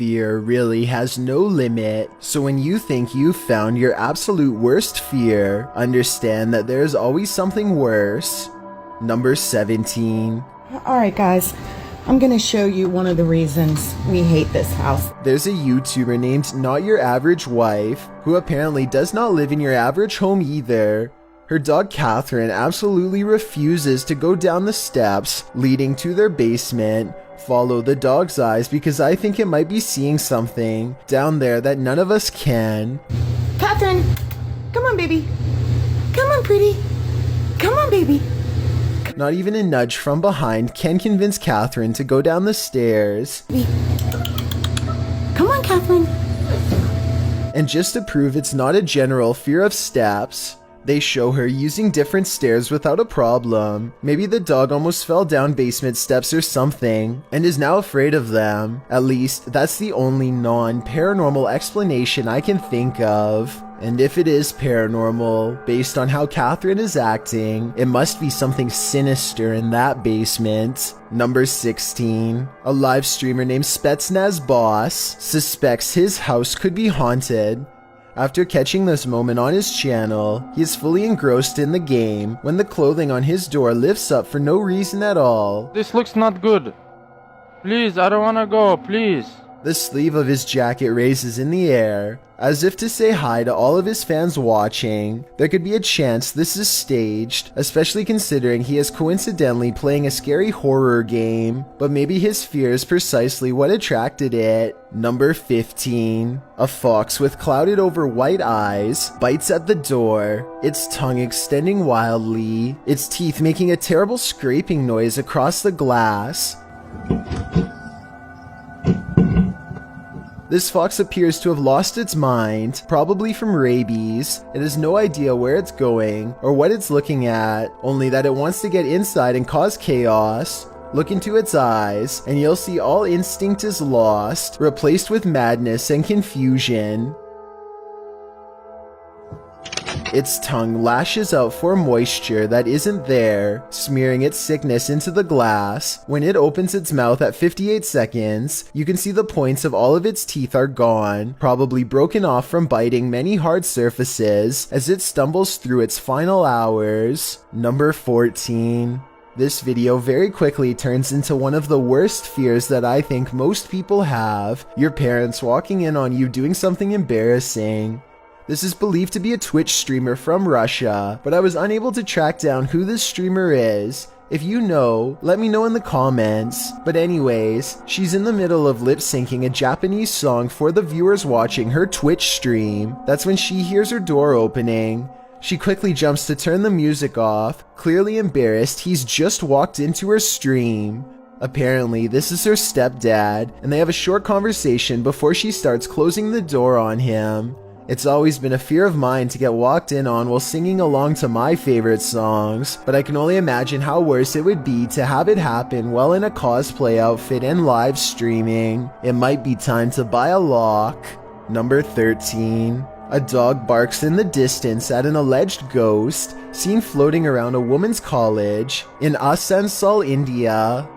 fear really has no limit. So when you think you've found your absolute worst fear, understand that there's always something worse. Number 17. Alright guys, I'm gonna show you one of the reasons we hate this house. There's a YouTuber named Not Your Average Wife, who apparently does not live in your average home either. Her dog Catherine absolutely refuses to go down the steps leading to their basement. Follow the dog's eyes because I think it might be seeing something down there that none of us can. Catherine! Come on baby! Come on pretty! Come on baby! Not even a nudge from behind can convince Catherine to go down the stairs. Come on, Catherine. And just to prove it's not a general fear of steps, they show her using different stairs without a problem. Maybe the dog almost fell down basement steps or something, and is now afraid of them. At least, that's the only non-paranormal explanation I can think of. And if it is paranormal, based on how Catherine is acting, it must be something sinister in that basement. Number 16. A live streamer named Spetsnaz Boss suspects his house could be haunted. After catching this moment on his channel, he is fully engrossed in the game when the clothing on his door lifts up for no reason at all. This looks not good. Please, I don't wanna go, please. The sleeve of his jacket raises in the air, as if to say hi to all of his fans watching. There could be a chance this is staged, especially considering he is coincidentally playing a scary horror game, but maybe his fear is precisely what attracted it. Number 15. A fox with clouded over white eyes bites at the door, its tongue extending wildly, its teeth making a terrible scraping noise across the glass. This fox appears to have lost its mind, probably from rabies. It has no idea where it's going or what it's looking at, only that it wants to get inside and cause chaos. Look into its eyes, and you'll see all instinct is lost, replaced with madness and confusion. Its tongue lashes out for moisture that isn't there, smearing its sickness into the glass. When it opens its mouth at 58 seconds, you can see the points of all of its teeth are gone, probably broken off from biting many hard surfaces as it stumbles through its final hours. Number 14. This video very quickly turns into one of the worst fears that I think most people have. Your parents walking in on you doing something embarrassing. This is believed to be a Twitch streamer from Russia, but I was unable to track down who this streamer is. If you know, let me know in the comments. But anyways, she's in the middle of lip syncing a Japanese song for the viewers watching her Twitch stream. That's when she hears her door opening. She quickly jumps to turn the music off, clearly embarrassed he's just walked into her stream. Apparently, this is her stepdad, and they have a short conversation before she starts closing the door on him. It's always been a fear of mine to get walked in on while singing along to my favorite songs, but I can only imagine how worse it would be to have it happen while in a cosplay outfit and live streaming. It might be time to buy a lock. Number 13. A dog barks in the distance at an alleged ghost seen floating around a woman's college in Asansol, India.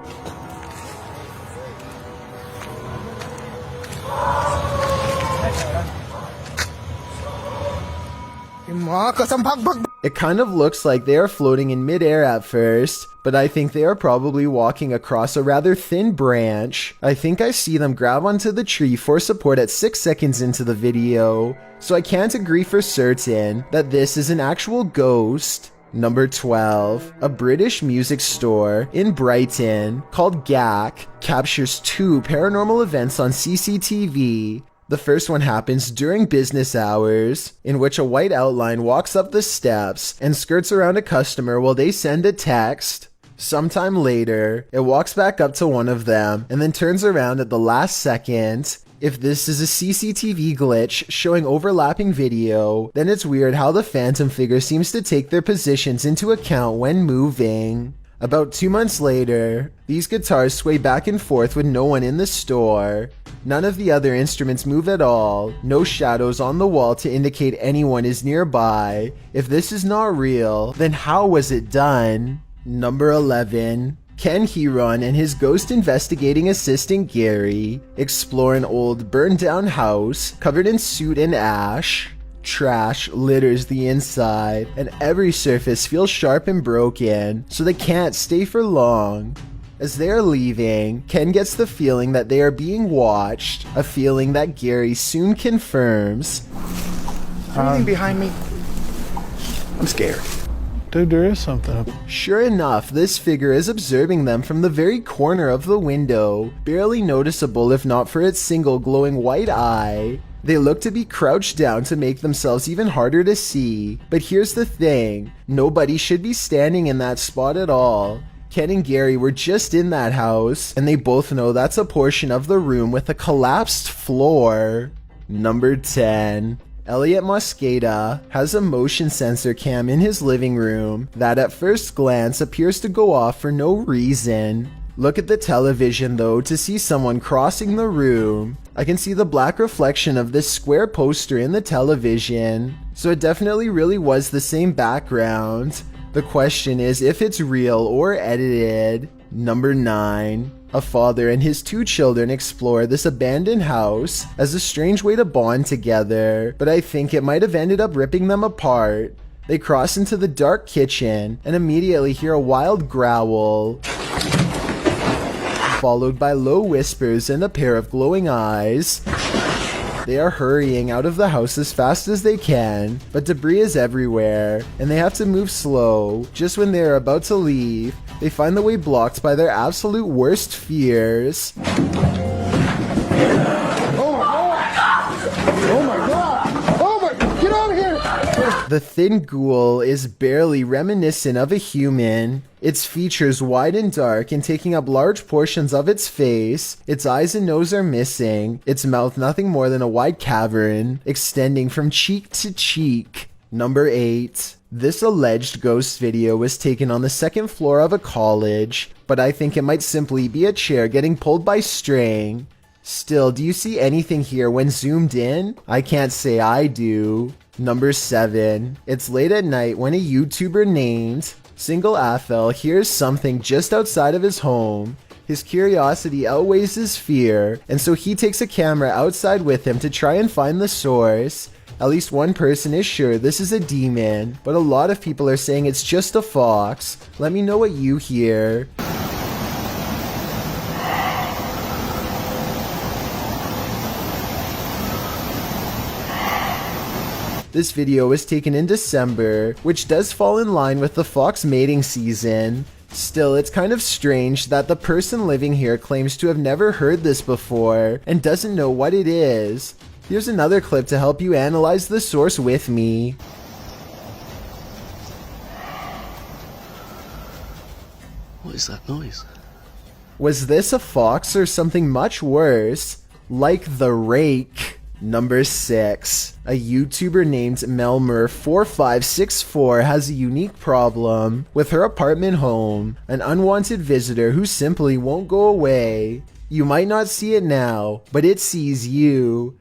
It kind of looks like they are floating in midair at first, but I think they are probably walking across a rather thin branch. I think I see them grab onto the tree for support at 6 seconds into the video, so I can't agree for certain that this is an actual ghost. Number 12. A British music store in Brighton called GAC captures 2 paranormal events on CCTV. The first one happens during business hours, in which a white outline walks up the steps and skirts around a customer while they send a text. Sometime later, it walks back up to one of them and then turns around at the last second. If this is a CCTV glitch showing overlapping video, then it's weird how the phantom figure seems to take their positions into account when moving. About 2 months later, these guitars sway back and forth with no one in the store. None of the other instruments move at all, no shadows on the wall to indicate anyone is nearby. If this is not real, then how was it done? Number 11. Ken Heron and his ghost investigating assistant Gary explore an old burned down house covered in soot and ash. Trash litters the inside, and every surface feels sharp and broken, so they can't stay for long. As they are leaving, Ken gets the feeling that they are being watched, a feeling that Gary soon confirms. Anything behind me? I'm scared. Dude, there is something up. Sure enough, this figure is observing them from the very corner of the window, barely noticeable if not for its single glowing white eye. They look to be crouched down to make themselves even harder to see, but here's the thing, nobody should be standing in that spot at all. Ken and Gary were just in that house, and they both know that's a portion of the room with a collapsed floor. Number 10. Elliot Mosqueda has a motion sensor cam in his living room that at first glance appears to go off for no reason. Look at the television though to see someone crossing the room. I can see the black reflection of this square poster in the television, so it definitely really was the same background. The question is if it's real or edited. Number 9. A father and his 2 children explore this abandoned house as a strange way to bond together, but I think it might have ended up ripping them apart. They cross into the dark kitchen and immediately hear a wild growl, followed by low whispers and a pair of glowing eyes. They are hurrying out of the house as fast as they can, but debris is everywhere, and they have to move slow. Just when they are about to leave, they find the way blocked by their absolute worst fears. The thin ghoul is barely reminiscent of a human. Its features wide and dark and taking up large portions of its face. Its eyes and nose are missing. Its mouth nothing more than a wide cavern, extending from cheek to cheek. Number 8. This alleged ghost video was taken on the 2nd floor of a college, but I think it might simply be a chair getting pulled by string. Still, do you see anything here when zoomed in? I can't say I do. Number 7. It's late at night when a YouTuber named Single Athel hears something just outside of his home. His curiosity outweighs his fear, and so he takes a camera outside with him to try and find the source. At least one person is sure this is a demon, but a lot of people are saying it's just a fox. Let me know what you hear. This video was taken in December, which does fall in line with the fox mating season. Still, it's kind of strange that the person living here claims to have never heard this before and doesn't know what it is. Here's another clip to help you analyze the source with me. What is that noise? Was this a fox or something much worse, like the rake? Number 6. A YouTuber named Melmer4564 has a unique problem with her apartment home, an unwanted visitor who simply won't go away. You might not see it now, but it sees you.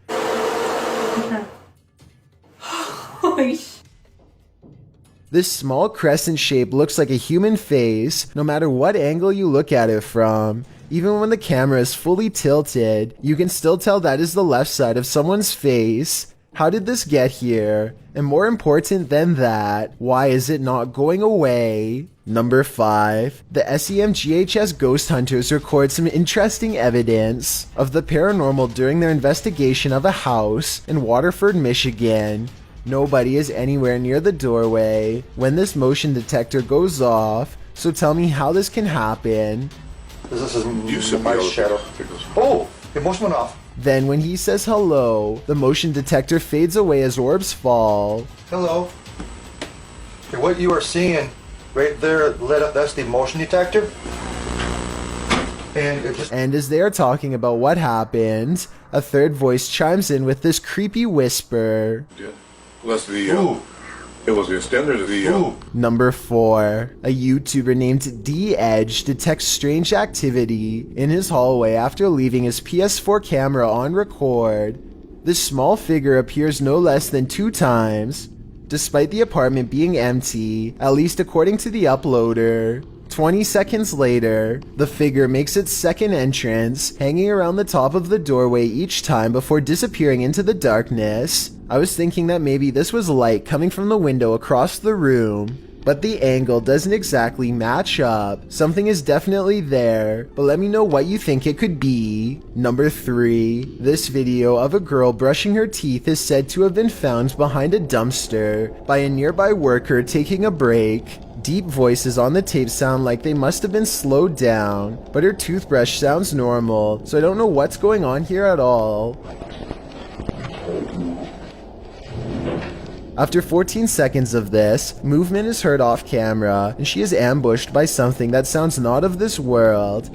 This small crescent shape looks like a human face, no matter what angle you look at it from. Even when the camera is fully tilted, you can still tell that is the left side of someone's face. How did this get here? And more important than that, why is it not going away? Number 5. The SEMGHS ghost hunters record some interesting evidence of the paranormal during their investigation of a house in Waterford, Michigan. Nobody is anywhere near the doorway when this motion detector goes off, so tell me how this can happen. This is my shadow. Oh, the motion went off. Then when he says hello, the motion detector fades away as orbs fall. Hello. Okay, what you are seeing right there lit up, that's the motion detector. And as they are talking about what happened, a third voice chimes in with this creepy whisper. Yeah. Well, that's the, it was the extender of the, Number 4. A YouTuber named D-Edge detects strange activity in his hallway after leaving his PS4 camera on record. This small figure appears no less than 2 times, despite the apartment being empty, at least according to the uploader. 20 seconds later, the figure makes its second entrance, hanging around the top of the doorway each time before disappearing into the darkness. I was thinking that maybe this was light coming from the window across the room, but the angle doesn't exactly match up. Something is definitely there, but let me know what you think it could be. Number 3. This video of a girl brushing her teeth is said to have been found behind a dumpster by a nearby worker taking a break. Deep voices on the tape sound like they must have been slowed down, but her toothbrush sounds normal, so I don't know what's going on here at all. After 14 seconds of this, movement is heard off camera, and she is ambushed by something that sounds not of this world.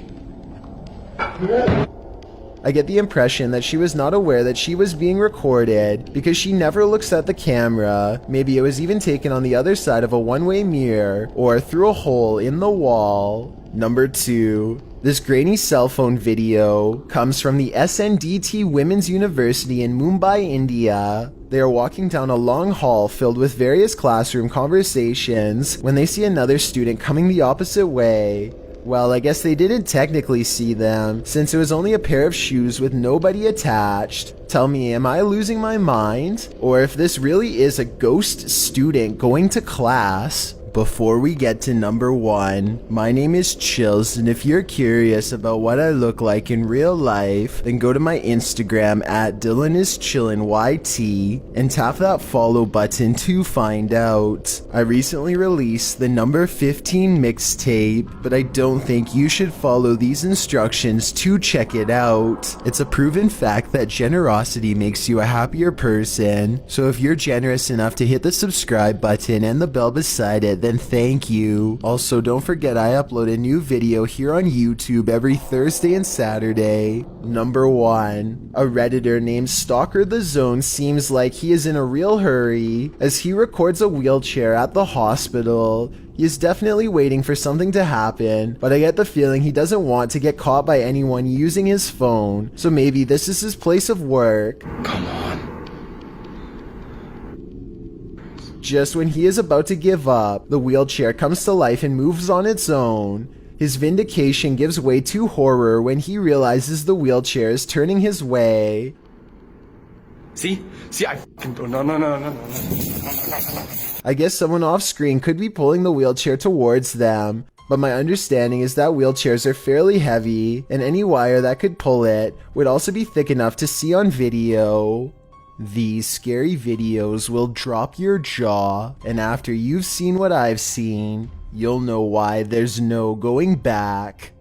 I get the impression that she was not aware that she was being recorded, because she never looks at the camera. Maybe it was even taken on the other side of a one-way mirror, or through a hole in the wall. Number 2. This grainy cell phone video comes from the SNDT Women's University in Mumbai, India. They are walking down a long hall filled with various classroom conversations when they see another student coming the opposite way. Well, I guess they didn't technically see them, since it was only a pair of shoes with nobody attached. Tell me, am I losing my mind? Or if this really is a ghost student going to class? Before we get to number 1, my name is Chills, and if you're curious about what I look like in real life, then go to my Instagram at DylanIsChillinYT and tap that follow button to find out. I recently released the number 15 mixtape, but I don't think you should follow these instructions to check it out. It's a proven fact that generosity makes you a happier person, so if you're generous enough to hit the subscribe button and the bell beside it, then thank you. Also, don't forget I upload a new video here on YouTube every Thursday and Saturday. Number 1. A Redditor named Stalker the Zone seems like he is in a real hurry as he records a wheelchair at the hospital. He is definitely waiting for something to happen, but I get the feeling he doesn't want to get caught by anyone using his phone, so maybe this is his place of work. Come on. Just when he is about to give up, the wheelchair comes to life and moves on its own. His vindication gives way to horror when he realizes the wheelchair is turning his way. See, I fucking don't. No. I guess someone off screen could be pulling the wheelchair towards them, but my understanding is that wheelchairs are fairly heavy, and any wire that could pull it would also be thick enough to see on video. These scary videos will drop your jaw, and after you've seen what I've seen, you'll know why there's no going back.